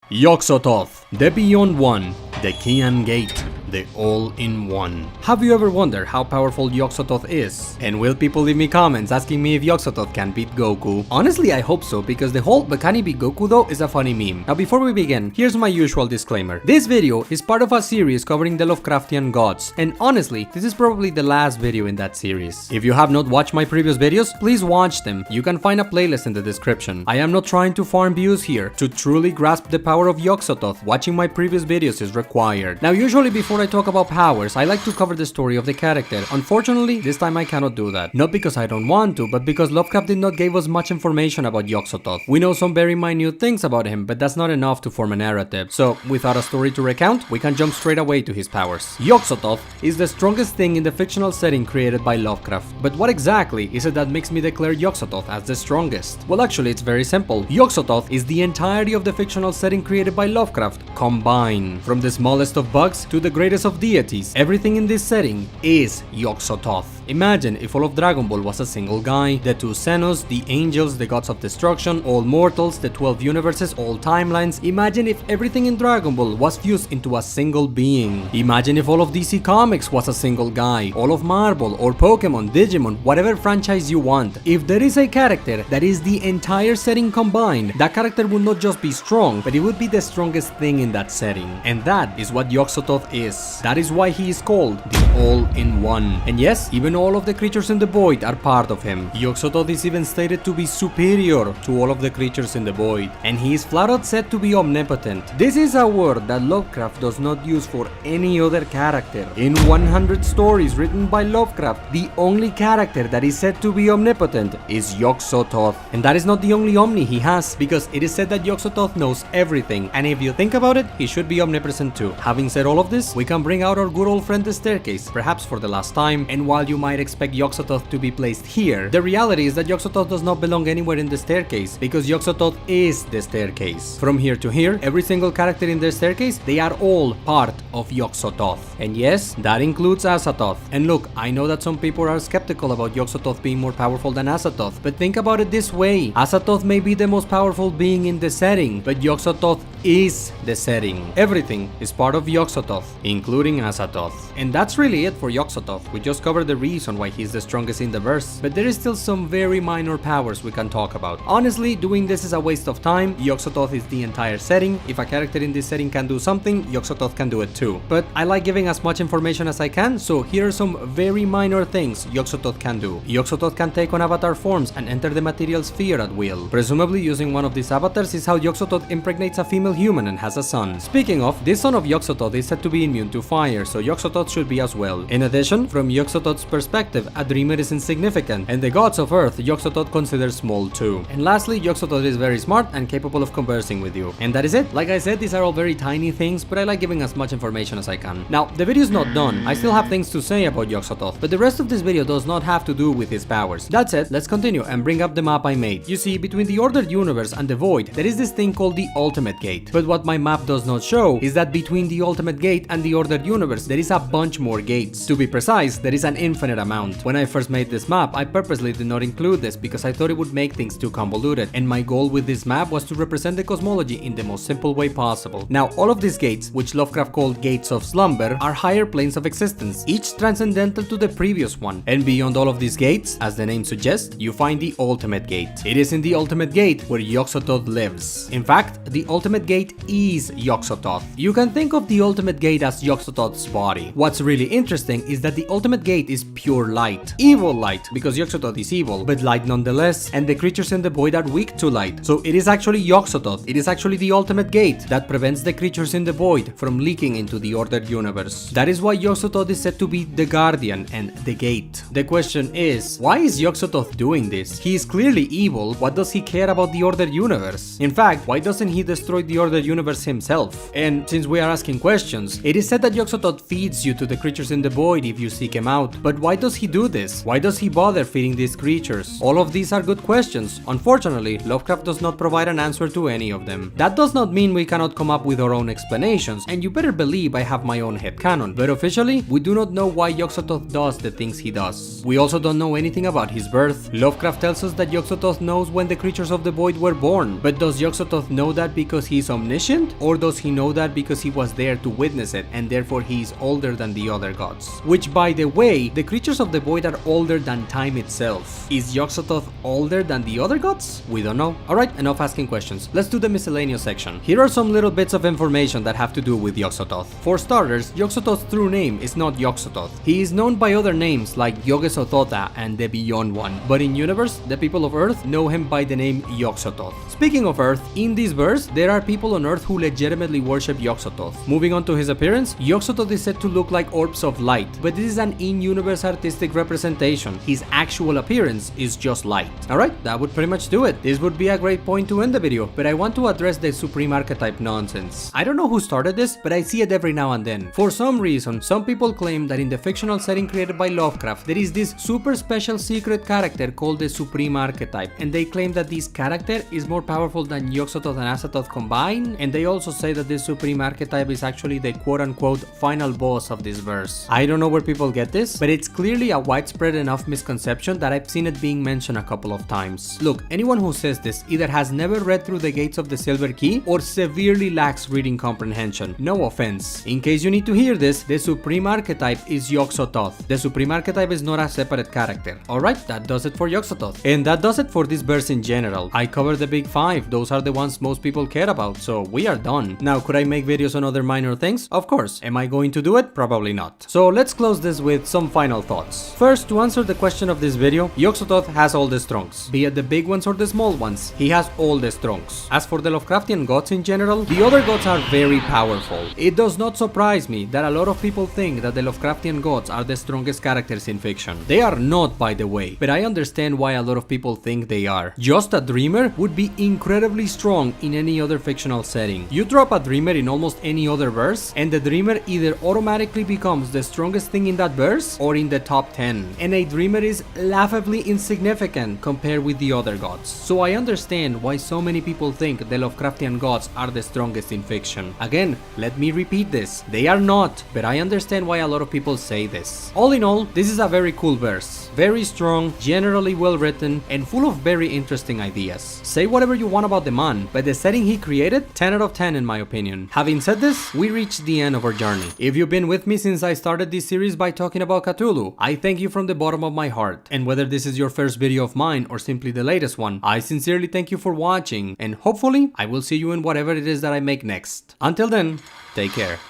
Yog-Sothoth, the Beyond One, the Kian Gate, the All-in-One. Have you ever wondered how powerful Yog-Sothoth is? And will people leave me comments asking me if Yog-Sothoth can beat Goku? Honestly, I hope so, because the whole "but can he beat Goku though" is a funny meme. Now before we begin, here's my usual disclaimer. This video is part of a series covering the Lovecraftian gods, and honestly, this is probably the last video in that series. If you have not watched my previous videos, please watch them. You can find a playlist in the description. I am not trying to farm views here. To truly grasp the power of Yog-Sothoth, watching my previous videos is required. Now usually before I talk about powers, I like to cover the story of the character. Unfortunately, this time I cannot do that. Not because I don't want to, but because Lovecraft did not give us much information about Yog-Sothoth. We know some very minute things about him, but that's not enough to form a narrative. So, without a story to recount, we can jump straight away to his powers. Yog-Sothoth is the strongest thing in the fictional setting created by Lovecraft. But what exactly is it that makes me declare Yog-Sothoth as the strongest? Well, actually, it's very simple. Yog-Sothoth is the entirety of the fictional setting created by Lovecraft combined. From the smallest of bugs to the greatest of deities, everything in this setting is Yog-Sothoth. Imagine if all of Dragon Ball was a single guy, the 2 Xenos, the angels, the gods of destruction, all mortals, the 12 universes, all timelines. Imagine if everything in Dragon Ball was fused into a single being. Imagine if all of DC Comics was a single guy, all of Marvel or Pokemon, Digimon, whatever franchise you want. If there is a character that is the entire setting combined, that character would not just be strong, but it would be the strongest thing in that setting. And that is what Yog-Sothoth is. That is why he is called the All-in-One. And yes, even all of the creatures in the void are part of him. Yog-Sothoth is even stated to be superior to all of the creatures in the void, and he is flat out said to be omnipotent. This is a word that Lovecraft does not use for any other character. In 100 stories written by Lovecraft, the only character that is said to be omnipotent is Yog-Sothoth. And that is not the only Omni he has, because it is said that Yog-Sothoth knows everything, and if you think about it, he should be omnipresent too. Having said all of this, we can bring out our good old friend the staircase, perhaps for the last time, and while you might expect Yog-Sothoth to be placed here, the reality is that Yog-Sothoth does not belong anywhere in the staircase, because Yog-Sothoth is the staircase. From here to here, every single character in the staircase, they are all part of Yog-Sothoth. And yes, that includes Azathoth. And look, I know that some people are skeptical about Yog-Sothoth being more powerful than Azathoth, but think about it this way. Azathoth may be the most powerful being in the setting, but Yog-Sothoth is the setting. Everything is part of Yog-Sothoth, including Azathoth. And that's really it for Yog-Sothoth. We just covered the reason why he's the strongest in the verse, but there is still some very minor powers we can talk about. Honestly, doing this is a waste of time. Yog-Sothoth is the entire setting. If a character in this setting can do something, Yog-Sothoth can do it too. But I like giving as much information as I can, so here are some very minor things Yog-Sothoth can do. Yog-Sothoth can take on avatar forms and enter the material sphere at will. Presumably using one of these avatars is how Yog-Sothoth impregnates a female single human and has a son. Speaking of, this son of Yog-Sothoth is said to be immune to fire, so Yog-Sothoth should be as well. In addition, from Yog-Sothoth's perspective, a dreamer is insignificant, and the gods of Earth Yog-Sothoth considers small too. And lastly, Yog-Sothoth is very smart and capable of conversing with you. And that is it. Like I said, these are all very tiny things, but I like giving as much information as I can. Now, the video is not done. I still have things to say about Yog-Sothoth, but the rest of this video does not have to do with his powers. That said, let's continue and bring up the map I made. You see, between the ordered universe and the void, there is this thing called the ultimate gate. But what my map does not show is that between the ultimate gate and the ordered universe, there is a bunch more gates. To be precise, there is an infinite amount. When I first made this map, I purposely did not include this because I thought it would make things too convoluted, and my goal with this map was to represent the cosmology in the most simple way possible. Now, all of these gates, which Lovecraft called gates of slumber, are higher planes of existence, each transcendental to the previous one. And beyond all of these gates, as the name suggests, you find the ultimate gate. It is in the ultimate gate where Yog-Sothoth lives. In fact, the ultimate gate is Yog-Sothoth. You can think of the ultimate gate as Yog-Sothoth's body. What's really interesting is that the ultimate gate is pure light. Evil light, because Yog-Sothoth is evil, but light nonetheless, and the creatures in the void are weak to light. So it is actually Yog-Sothoth. It is actually the ultimate gate that prevents the creatures in the void from leaking into the ordered universe. That is why Yog-Sothoth is said to be the guardian and the gate. The question is, why is Yog-Sothoth doing this? He is clearly evil. What does he care about the ordered universe? In fact, why doesn't he destroy the ordered universe himself? And since we are asking questions, it is said that Yog-Sothoth feeds you to the creatures in the void if you seek him out. But why does he do this? Why does he bother feeding these creatures? All of these are good questions. Unfortunately, Lovecraft does not provide an answer to any of them. That does not mean we cannot come up with our own explanations, and you better believe I have my own headcanon. But officially, we do not know why Yog-Sothoth does the things he does. We also don't know anything about his birth. Lovecraft tells us that Yog-Sothoth knows when the creatures of the void were born. But does Yog-Sothoth know that because he's omniscient? Or does he know that because he was there to witness it and therefore he is older than the other gods? Which, by the way, the creatures of the void are older than time itself. Is Yog-Sothoth older than the other gods? We don't know. Alright, enough asking questions. Let's do the miscellaneous section. Here are some little bits of information that have to do with Yog-Sothoth. For starters, Yog-Sothoth's true name is not Yog-Sothoth. He is known by other names like Yog-Sothotha and the Beyond One. But in universe, the people of Earth know him by the name Yog-Sothoth. Speaking of Earth, in this verse, there are people on Earth who legitimately worship Yog-Sothoth. Moving on to his appearance, Yog-Sothoth is said to look like orbs of light, but this is an in-universe artistic representation. His actual appearance is just light. Alright, that would pretty much do it. This would be a great point to end the video, but I want to address the supreme archetype nonsense. I don't know who started this, but I see it every now and then. For some reason, some people claim that in the fictional setting created by Lovecraft, there is this super special secret character called the supreme archetype, and they claim that this character is more powerful than Yog-Sothoth and Azathoth combined, and they also say that this supreme archetype is actually the quote-unquote final boss of this verse. I don't know where people get this, but it's clearly a widespread enough misconception that I've seen it being mentioned a couple of times. Look, anyone who says this either has never read through the gates of the Silver Key or severely lacks reading comprehension. No offense. In case you need to hear this, the supreme archetype is Yog-Sothoth. The supreme archetype is not a separate character. Alright, that does it for Yog-Sothoth. And that does it for this verse in general. I covered the big five. Those are the ones most people care about, so we are done. Now, could I make videos on other minor things? Of course. Am I going to do it? Probably not. So let's close this with some final thoughts. First, to answer the question of this video, Yog-Sothoth has all the Stronks. Be it the big ones or the small ones, he has all the Stronks. As for the Lovecraftian gods in general, the other gods are very powerful. It does not surprise me that a lot of people think that the Lovecraftian gods are the strongest characters in fiction. They are not, by the way, but I understand why a lot of people think they are. Just a dreamer would be incredibly strong in any other fictional setting. You drop a dreamer in almost any other verse, and the dreamer either automatically becomes the strongest thing in that verse or in the top 10. And a dreamer is laughably insignificant compared with the other gods. So I understand why so many people think the Lovecraftian gods are the strongest in fiction. Again, let me repeat this. They are not, but I understand why a lot of people say this. All in all, this is a very cool verse. Very strong, generally well written, and full of very interesting ideas. Say whatever you want about the man, but the setting he created, 10 out of 10 in my opinion. Having said this, we reached the end of our journey. If you've been with me since I started this series by talking about Cthulhu, I thank you from the bottom of my heart. And whether this is your first video of mine or simply the latest one, I sincerely thank you for watching, and hopefully I will see you in whatever it is that I make next. Until then, take care.